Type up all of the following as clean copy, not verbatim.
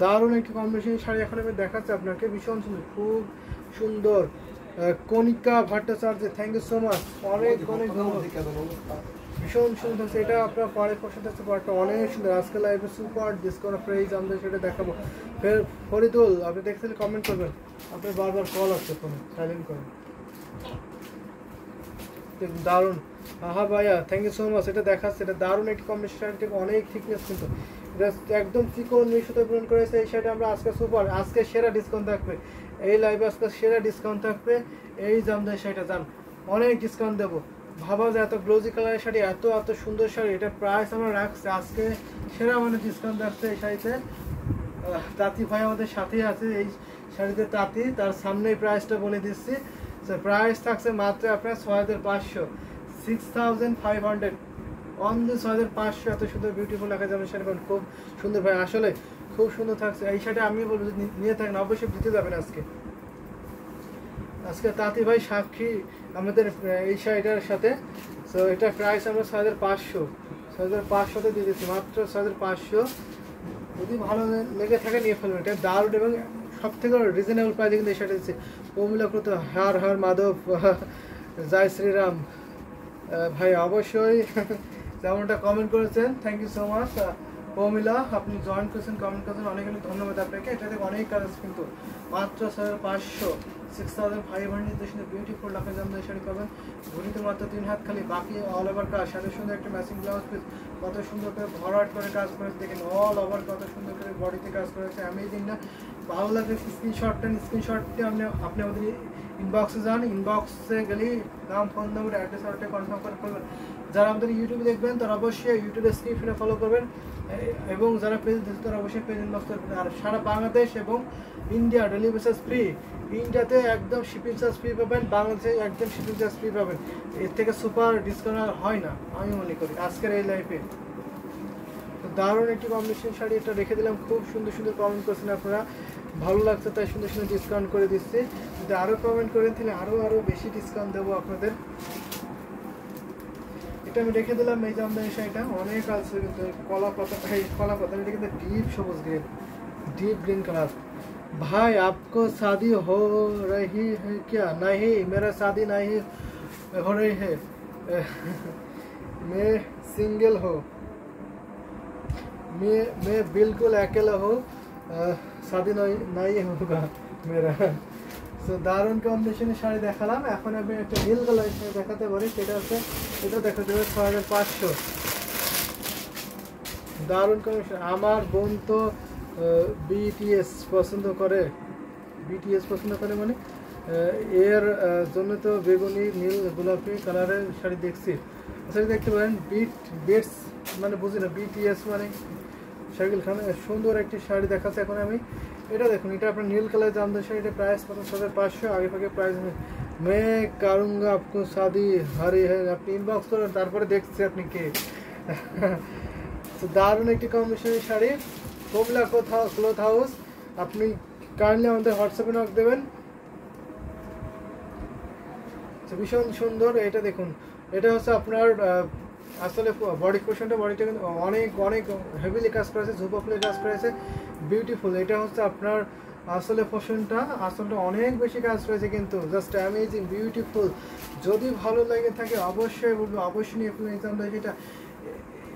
দারুণ একটি কম্বিনেশন শাড়ি এখন আমি দেখাচ্ছি আপনাকে, ভীষণ সুন্দর, খুব সুন্দর। Kanika Bhattacharya, thank you so much, অনেক অনেক ভীষণ সুন্দর থাকছে। এটা আপনার পরে পছন্দ হচ্ছে, পরটা অনেক সুন্দর। আজকে লাইভে সুপার ডিসকাউন্ট প্রাইস আমরা সেটা দেখাবো। ফের ফরিদুল, আপনি দেখতে কমেন্ট করবেন, আপনার বারবার কল আসছে, ফোনে সাইলেন্ট করেন। দারুণ, হ্যাঁ ভাইয়া থ্যাংক ইউ সো মাচ। এটা দেখাচ্ছে, এটা দারুণ একটি কম্বিনেশন, অনেক থিকনেস কিন্তু, এটা একদম চিকন নিঃসুতো পূরণ করেছে। এই শাড়িটা আমরা আজকে সুপার, আজকে সেরা ডিসকাউন্ট থাকবে এই লাইভে, আজকে সেরা ডিসকাউন্ট থাকবে এই জামদানি শাড়িটা। জান অনেক ডিসকাউন্ট দেবো, ভাবা যায় এত গ্লোজি কালারের শাড়ি, এত এত সুন্দর শাড়ি, এটা প্রাইস আমরা রাখছি আজকে সেরা মানে ডিসকাউন্ট রাখছে এই শাড়িতে। তাঁতি ভাই আমাদের সাথেই আছে এই শাড়িতে, তাঁতি তার সামনেই প্রাইসটা বলে দিচ্ছি। প্রাইস থাকছে মাত্র আপনার 6500, 6500 অনলি 6500। এত সুন্দর বিউটিফুল দেখা যাবে শাড়ি, খুব সুন্দর ভাই, আসলে খুব সুন্দর থাকছে এই শাড়িটা। আমি বলবো যদি নিয়ে থাকেন অবশ্যই দিতে যাবেন আজকে। আজকে তাঁতি ভাই সাক্ষী আমাদের এই শাড়িটার সাথে। সো এটা প্রাইস আমরা 6500, 6500তে দিয়ে দিচ্ছি, মাত্র 6500। যদি ভালো লেগে থাকে নিয়ে ফেলবেন, এটা দারুণ এবং সব থেকে রিজনেবল প্রাইসে কিন্তু এই শাড়িটা দিচ্ছে। প্রমিলাকৃত হর হর মাধব, জয় শ্রীরাম ভাই, অবশ্যই যেমনটা কমেন্ট করেছেন, থ্যাংক ইউ সো মাচ প্রমিলা, আপনি জয়েন করেছেন, কমেন্ট করেছেন, অনেক অনেক ধন্যবাদ আপনাকে। এটা থেকে অনেক কাজ কিন্তু মাত্র 6500, 6500 বিউটিফুল আপনার জামদানি শাড়ি পাবেন। ঘুরিতে মাত্র 3 হাত খালি, বাকি অল ওভার কাজ, সাথে সুন্দর একটা ম্যাচিং ব্লাউজ পিস, কত সুন্দর করে ভরাট করে কাজ করেছে দেখেন, অল ওভার কত সুন্দর করে বডিতে কাজ করেছে, অ্যামেজিং না? ভালো লাগলে স্ক্রিনশটটি আপনি আমাদের ইনবক্সে যান, ইনবক্সে গেলেই নাম, ফোন নম্বর, অ্যাড্রেস অর্ডারটা কনফার্ম করে ফেলবেন। যারা আমাদের ইউটিউবে দেখবেন তারা অবশ্যই ইউটিউবে স্ক্রিপ্টে ফলো করবেন, এবং যারা পেজ দেখছেন তারা অবশ্যই পেজ ইনবক্স করবেন। আর সারা বাংলাদেশ এবং ইন্ডিয়া ডেলিভারি চার্জ ফ্রি, ইন্ডিয়াতে একদম শিপিং চার্জ ফ্রি পাবেন, বাংলাদেশে একদম শিপিং চার্জ ফ্রি পাবেন। এর থেকে সুপার ডিসকাউন্ট আর হয় না আমি মনে করি আজকের এই লাইফে। দারুণ একটি কম্বিনেশন শাড়ি, এটা রেখে দিলাম। খুব সুন্দর সুন্দর কমেন্ট করছেন আপনারা, ভালো লাগছে তাই সুন্দর সুন্দর ডিসকাউন্ট করে দিচ্ছি। যদি আরও কমেন্ট করেন তাহলে আরও বেশি ডিসকাউন্ট দেবো আপনাদের। এটা আমি রেখে দিলাম এই জামদানি শাড়িটা, অনেক আছে কিন্তু কলা পাতা, এটা কিন্তু ডিপ সবুজ গ্রিন, ডিপ গ্রিন कलर। भाई आपको शादी हो रही है क्या? नहीं, मेरा शादी नहीं हो रही है, मैं सिंगल हो, मैं बिल्कुल अकेला हो, शादी नहीं होगा मेरा। সো দারুণ কম্বিনেশনের শাড়ি দেখালাম, এখন আমি একটা নীল কালারের শাড়ি দেখাতে পারি, সেটা হচ্ছে এটা দেখাতে হবে 6500। দারুণ কম্বিনেশন। আমার বোন তো বিটিএস পছন্দ করে, মানে এর জন্য তো বেগুনি, নীল, গোলাপি কালারের শাড়ি দেখছি। শাড়ি দেখতে পারেন, বিটস মানে বুঝি না, বিটিএস মানে শাকিল খান। সুন্দর একটি শাড়ি দেখাচ্ছে এখন আমি, এটা দেখুন, এটা আপনার নীল কালার জামদানি শাড়ি, এটা প্রাইস 6500, আগে ভাগে প্রাইস। মে কারুঙ্গা আপকো শাদি হারি হ্যাঁ, আপনি ইনবক্স করেন তারপরে দেখছি আপনি কে। দারুণ একটি কম্বিনেশনের শাড়ি, কমলা ক্লথ হাউস, আপনি কাইন্ডলি আমাদের হোয়াটসঅ্যাপে নক দেবেন। ভীষণ সুন্দর, এটা দেখুন, এটা হচ্ছে আপনার আসলে বডি পোর্শনটা, বডিটা কিন্তু অনেক অনেক হেভিলি কাজ করেছে, ঝুপা কাজ করেছে, বিউটিফুল। এটা হচ্ছে আপনার আসলে পোর্শনটা, আসলে অনেক বেশি কাজ করেছে কিন্তু, জাস্ট অ্যামেজিং বিউটিফুল। যদি ভালো লাগে থাকে অবশ্যই বলবো, অবশ্যই নিয়ে ফেলুন এক্সাম দেয়।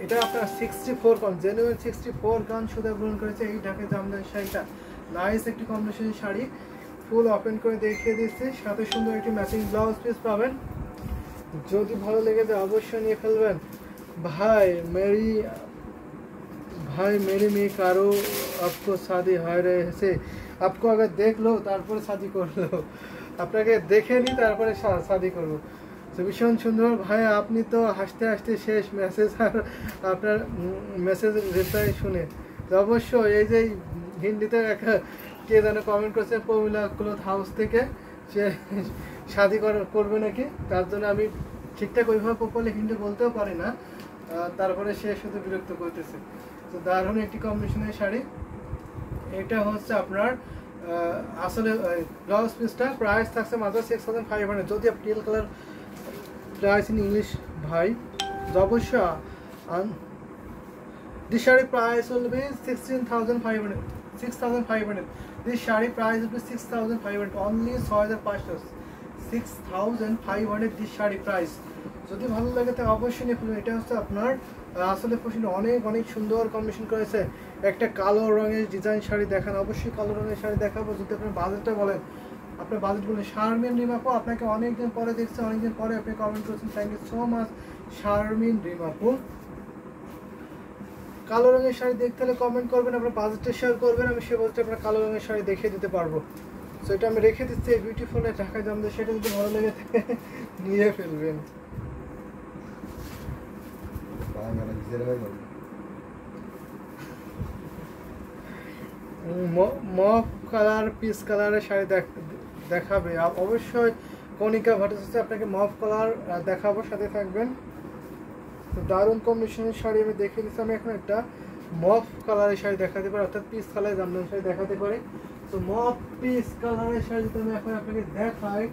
এটা আপনার 64 কাউন্ট, জেনুইন 64 কাউন্ট সুতা গ্রহণ করেছে এই ঢাকা জামদানি শাড়িটা। নাইস একটি কম্বিনেশন শাড়ি, ফুল ওপেন করে দেখিয়ে দিচ্ছি, সাথে সুন্দর একটি ম্যাচিং ব্লাউজ পিস পাবেন। যদি ভালো লেগে যায় অবশ্যই নিয়ে ফেলবেন। ভাই मेरी में कारो आपको शादी हो रहे से, आपको अगर देख लो তারপরে শাদি করলো, আপনাকে দেখে নি তারপরে শাদি করবো। ভীষণ সুন্দর ভাই, আপনি তো হাসতে হাসতে শেষ মেসেজ, আর আপনার মেসেজ রিপ্লাই শুনে অবশ্যই এই যে হিন্দিতে কে যেন কমেন্ট করছে, প্রমিলা ক্লথ হাউস থেকে, সে শাদি করবে নাকি, তার জন্য আমি ঠিকঠাক ওইভাবে প্রপারলি হিন্দি বলতেও পারি না, তারপরে সে শুধু বিরক্ত করতেছে। তো দারুণ একটি কম্বিনেশনের শাড়ি, এটা হচ্ছে আপনার আসলে ব্লাউজ পিসটা প্রাইস থাকছে মাত্র 6500। যদি আপনি নীল কালার প্রাইস ইন ইংলিশ ভাই অবশ্যই, this sari price will be 16,500, 6,500. This shari price will be 6,500. Only 6,500. 6,500 this shari price. যদি ভালো লাগে তাহলে অবশ্যই নিয়ে ফেলুন। এটা হচ্ছে আপনার আসলে পোশাক অনেক অনেক সুন্দর কম্বিনেশন করেছে। একটা কালো রঙের ডিজাইন শাড়ি দেখান, অবশ্যই কালো রঙের শাড়ি দেখাবো। যদি আপনার বাজেটটা বলেন, আপনার বাজেট বলেন। শারমিন রিমাপু, আপনাকে অনেকদিন পরে দেখছি, অনেকদিন পরে আপনি কমেন্ট করেছেন, thank you so much Sharmin রিমাপু। কালো রঙের শাড়ি দেখতে হলে কমেন্ট করবেন, আপনার বাজেটটা শেয়ার করবেন, আমি সে বাজেটে আপনার কালো রঙের শাড়ি দেখিয়ে দিতে পারবো। সো এটা আমি রেখে দিচ্ছি এই বিউটিফুল ঢাকায় জামদানি, সেটা যদি ভালো লেগে থাকে নিয়ে ফেলবেন। মফ কালার পিস কালারের শাড়ি দেখাবে অবশ্যই। কণিকা ভট্টাচার্য আপনাকে মফ কালার দেখাবো, সাথে থাকবেন। তো দারুণ কম্বিনেশনের শাড়ি আমি দেখিয়ে দিচ্ছি। আমি এখন একটা মফ কালারের শাড়ি দেখাতে পারি, অর্থাৎ পিস কালারের জামদানি শাড়ি দেখাতে পারি। তো মফ পিস কালারের শাড়ি যদি আমি এখন আপনাকে দেখাই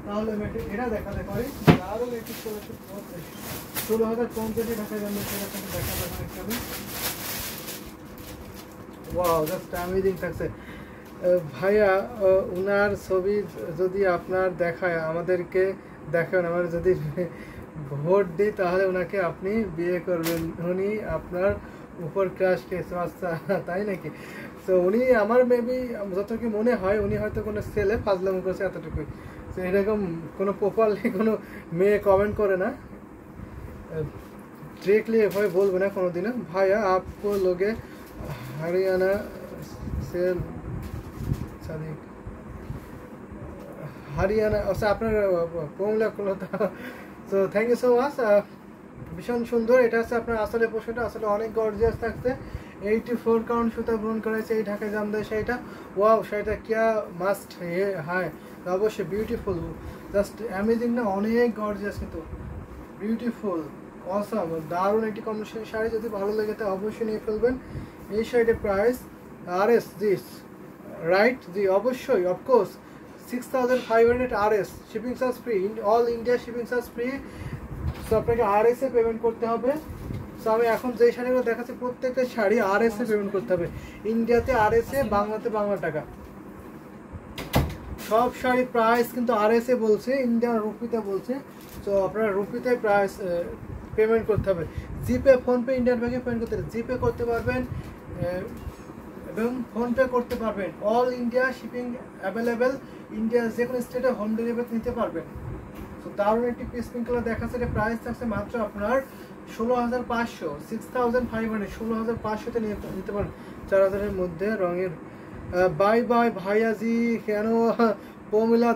তাহলে আমি এটা দেখাতে পারি। দারুণ একটি 16,050 ঢাকায় জামদানি শাড়ি আপনাকে দেখাতে পারি। ওয়াও, জাস্ট অ্যামেজিং থাকছে ভাইয়া। উনার ছবি যদি আপনার দেখায় আমাদেরকে দেখান, আমার যদি ভোট দিই তাহলে ওনাকে আপনি বিয়ে করবেন, উনি আপনার উপর ক্রাশ খেয়েছে। আচ্ছা তাই নাকি? তো উনি আমার মেবি যতটুকু মনে হয় উনি হয়তো কোনো ছেলে ফাজলামো করেছে, এতটুকুই। তো এরকম কোনো প্রপারলি কোনো মেয়ে কমেন্ট করে না, ডিরেক্টলি এভাবে বলবে না কোনোদিনও। ভাইয়া আপকো লোগে হরিয়ানা সে হরিয়ানা, আচ্ছা আপনার কমলা কলতা। তো থ্যাংক ইউ সো মাচ, ভীষণ সুন্দর। এটা হচ্ছে আপনার আসলে পোশাকটা আসলে অনেক গর্জিয়াস থাকছে। 84 কাউন্ট সুতা গ্রহণ করেছে এই ঢাকায় জামদানি শাড়িটা। ওয়াও, শাড়িটা কিয়া মাস্ট হাই, অবশ্যই বিউটিফুল, জাস্ট অ্যামেজিং না, অনেক গর্জিয়াস কিন্তু বিউটিফুল অসাম, দারুণ একটি কম্বিনেশন শাড়ি। যদি ভালো লেগে থাকে অবশ্যই নিয়ে ফেলবেন। এই শাড়িটার প্রাইস RS দিস রাইট, জি অবশ্যই, of course 6,500 RS, shipping charge free, all India shipping charge free. So আপনাকে RS এ পেমেন্ট করতে হবে। সো আমি এখন যে শাড়িগুলো দেখাচ্ছি প্রত্যেকটা শাড়ি RS এ পেমেন্ট করতে হবে। ইন্ডিয়াতে RS এ, বাংলাতে বাংলা টাকা। সব শাড়ি প্রাইস কিন্তু RS এ বলছে, ইন্ডিয়ান রুপিতে বলছে। তো আপনারা রুপিতে প্রাইস পেমেন্ট করতে হবে। জিপে, ফোনপে, ইন্ডিয়ান ব্যাংকে পেমেন্ট করতে হবে। জিপে করতে পারবেন এবং ফোনপে করতে পারবেন। All India shipping available, India যে কোনো স্টেটে হোম ডেলিভারি নিতে পারবেন। তো দারুণ একটি পিস পিঙ্ক কালার দেখাচ্ছে, এটা প্রাইস থাকছে মাত্র আপনার 16,500, 6,500, 16,500-তে নিতে পারেন, 4,000-এর মধ্যে রঙের। বাই বাই ভাইয়াজি, কেন পমিলা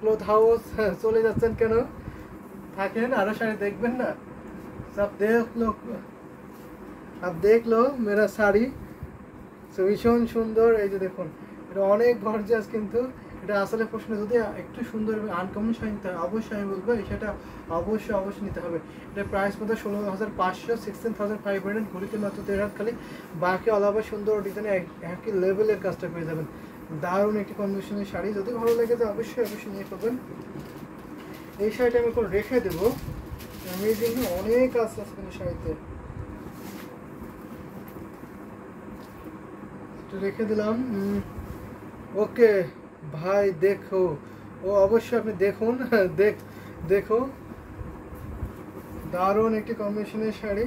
ক্লথ হাউস চলে যাচ্ছেন কেন? থাকেন, আরো শাড়ি দেখবেন না? সব দেখ লো মেরা শাড়ি, ভীষণ সুন্দর। এই যে দেখুন, এটা অনেক গর্জিয়াস কিন্তু এটা আসলে প্রশ্ন। যদি একটু সুন্দর এবং আনকমন শাড়ি নিতে হয় অবশ্যই আমি বলবো সেটা অবশ্যই নিতে হবে। এটা প্রাইস মধ্যে 16,500, 16,500, ঘুরিতে মাত্র 1.5 হাত খালি, বাকি অল ওভার সুন্দর ডিজাইনে একই লেভেলের কাজটা পেয়ে যাবেন। দারুণ একটি কম্বিনেশনের শাড়ি, যদি ভালো লেগে যায় অবশ্যই নিয়ে করবেন। এই শাড়িটা আমি এখন রেখে দেবো, অ্যামেজিং, অনেক কাজ আছে কিন্তু শাড়িতে। রেখে দিলাম। ওকে ভাই, দেখো, ও অবশ্যই আপনি দেখুন, দেখো দারুণ একটি কম্বিনেশনের শাড়ি।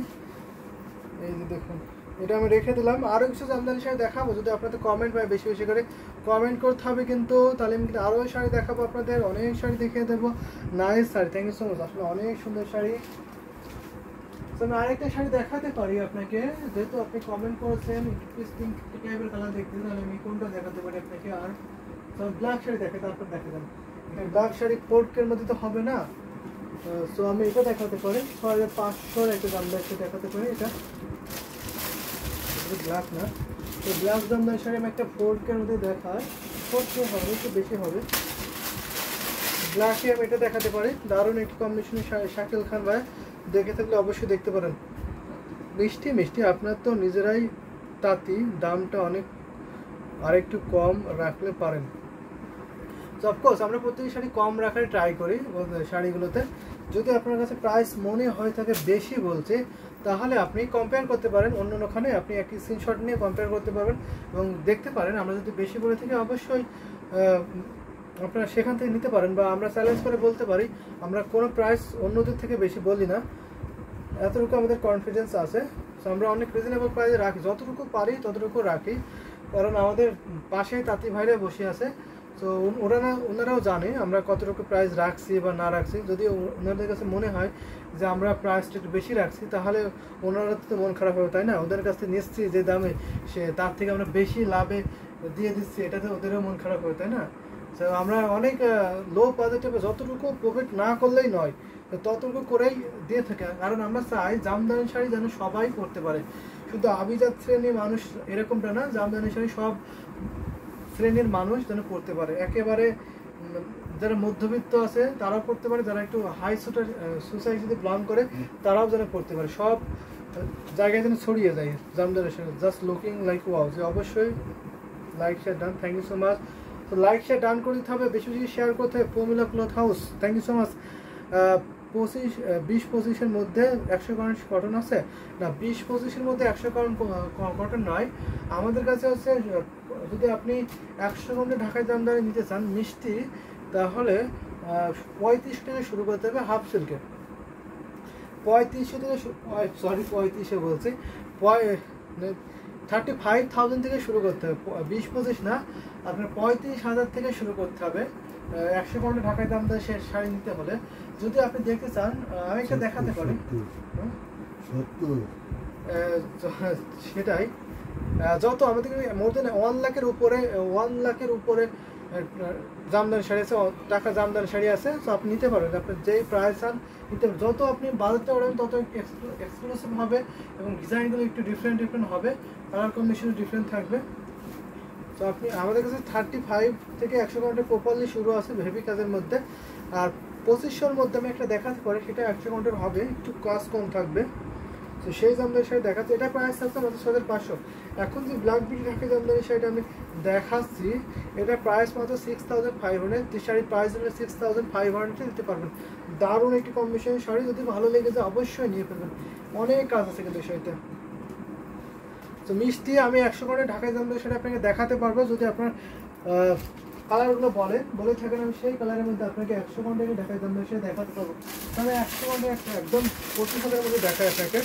এই যে দেখুন, এটা আমি রেখে দিলাম। আরও কিছু জামদানি শাড়ি দেখাবো, যদি আপনাদের কমেন্ট পাই, বেশি বেশি করে কমেন্ট করতে হবে কিন্তু, তাহলে আমি কিন্তু আরও শাড়ি দেখাবো আপনাদের, অনেক শাড়ি দেখিয়ে দেবো। Nice sari, thank you so much, আসলে অনেক সুন্দর শাড়ি। আমি আরেকটা শাড়ি দেখাতে পারি আপনাকে, যেহেতু আপনি কমেন্ট করেছেন পিঙ্ক টাইপের কালার দেখতে, তাহলে আমি কোনটা দেখাতে পারি আপনাকে। আর ব্ল্যাক শাড়ি দেখে তারপর দেখালাম, ব্ল্যাক শাড়ি ফোর্কের মধ্যে তো হবে না। সো আমি এটা দেখাতে পারি, 6,500 একটা জামদানি শাড়ি দেখাতে পারি। এটা ব্ল্যাক না, তো ব্ল্যাক জামদানি শাড়ি আমি একটা ফোর্কের মধ্যে দেখাই, ফোর্কে হবে একটু বেশি হবে। ব্ল্যাকে আমি এটা দেখাতে পারি, দারুণ একটি কম্বিনেশনের শাড়ি। শাকিল খান ভাই দেখে থাকলে অবশ্যই দেখতে পারেন। মিষ্টি আপনার তো নিজেরাই তাঁতি, দামটা অনেক আরেকটু কম রাখলে পারেন। তো অফকোর্স আমরা প্রত্যেক শাড়ি কম রাখার ট্রাই করি শাড়িগুলোতে। যদি আপনার কাছে প্রাইস মনে হয়ে থাকে বেশি বলছে, তাহলে আপনি কম্পেয়ার করতে পারেন অন্যান্যখানে, আপনি একটি স্ক্রিনশট নিয়ে কম্পেয়ার করতে পারবেন এবং দেখতে পারেন। আমরা যদি বেশি বলে থাকি অবশ্যই আপনারা সেখান থেকে নিতে পারেন, বা আমরা চ্যালেঞ্জ করে বলতে পারি আমরা কোনো প্রাইস অন্যদের থেকে বেশি বলি না, এতটুকু আমাদের কনফিডেন্স আছে। সো আমরা অনেক রিজনেবল প্রাইসে রাখি, যতটুকু পারি ততটুকু রাখি, কারণ আমাদের পাশেই তাঁতি ভাইরা বসে আছে। তো ওনারাও জানে আমরা কতটুকু প্রাইস রাখছি বা না রাখছি। যদি ওনাদের কাছে মনে হয় যে আমরা প্রাইসটা একটু বেশি রাখছি, তাহলে ওনারা তো মন খারাপ হবে, তাই না? ওদের কাছ থেকে নিচ্ছি যে দামে, সে তার থেকে আমরা বেশি লাভে দিয়ে দিচ্ছি, এটাতে ওদেরও মন খারাপ হবে, তাই না? তো আমরা অনেক লো বাজেটে যতটুকু প্রফিট না করলেই নয়, ততটুকু করেই দিয়ে থাকে, কারণ আমরা চাই জামদানি শাড়ি যেন সবাই পরতে পারে। শুধু আভিজাত শ্রেণীর মানুষ এরকমটা না, জামদানি শাড়ি সব শ্রেণীর মানুষ যেন পড়তে পারে। একেবারে যারা মধ্যবিত্ত আছে তারাও পড়তে পারে, যারা একটু হাই সোসাইটিতে বিলং করে তারাও যেন পড়তে পারে, সব জায়গায় যেন ছড়িয়ে যায় Jamdani sari. Just looking like wow. যে অবশ্যই like share done, thank you so much. তো লাইক শেয়ার ডান করে দিতে হবে, বেশি বেশি শেয়ার করতে হবে। Promila cloth house, thank you so much. 20-25-এর মধ্যে 100 কারণ কটন আছে না, 20-25-এর মধ্যে 100 কারণ কটন নয় আমাদের কাছে হচ্ছে। যদি আপনি 100 কারণে ঢাকায় জামদানি নিতে চান মিষ্টি, তাহলে 35 থেকে শুরু করতে হবে হাফ সিল্কে। 35 থেকে, সরি 35 বলছি, 35,000 থেকে শুরু করতে হবে। 20-25 না, আপনার 35,000 থেকে শুরু করতে হবে 100 কারণে ঢাকায় জামদানি শাড়ি নিতে হলে। যদি আপনি দেখতে চান আমি একটা দেখাতে পারি, সেটাই। যত আমাদের মোর দেন 1 লাখের উপরে জামদানি শাড়ি আছে, টাকা জামদানি শাড়ি আছে। তো আপনি নিতে পারবেন, আপনার যেই প্রাইস চান নিতে। যত আপনি বাজেটটা বাড়াবেন তত এক্সক্লুসিভ হবে এবং ডিজাইনগুলো একটু ডিফারেন্ট হবে, কালার কম্বিনেশন ডিফারেন্ট থাকবে। তো আপনি আমাদের কাছে 35 থেকে 100 কাউন্টের প্রপারলি শুরু আছে হেভি কাজের মধ্যে। আর 2500-এর মধ্যে আমি একটা দেখাতে পারি, সেটা 100 কাউন্টের হবে, একটু কাজ কম থাকবে। তো সেই জামদানি শাড়ি দেখাচ্ছে, এটা প্রাইস থাকছে মাত্র 6500। এখন যে ব্ল্যাক বিউটি ঢাকা জামদানি শাড়িটা আমি দেখাচ্ছি, এটা প্রাইস মাত্র 6500। শাড়ির প্রাইস হলে 6500 দিতে পারবেন। দারুণ একটি কম্বিনেশন শাড়ি, যদি ভালো লেগে যায় অবশ্যই নিয়ে ফেলবেন, অনেক কাজ আছে কিন্তু শাড়িতে। তো মিষ্টি আমি 100 করে ঢাকায় জামদানি শাড়ি আপনাকে দেখাতে পারবো, যদি আপনার কালারগুলো বলে থাকেন, আমি সেই কালারের মধ্যে আপনাকে 100 কাউন্টে ঢাকায় জামদানি শাড়ি দেখাতে পারবো। তাহলে 100 কাউন্টে একদম 25,000-এর মধ্যে দেখায় আপনাকে।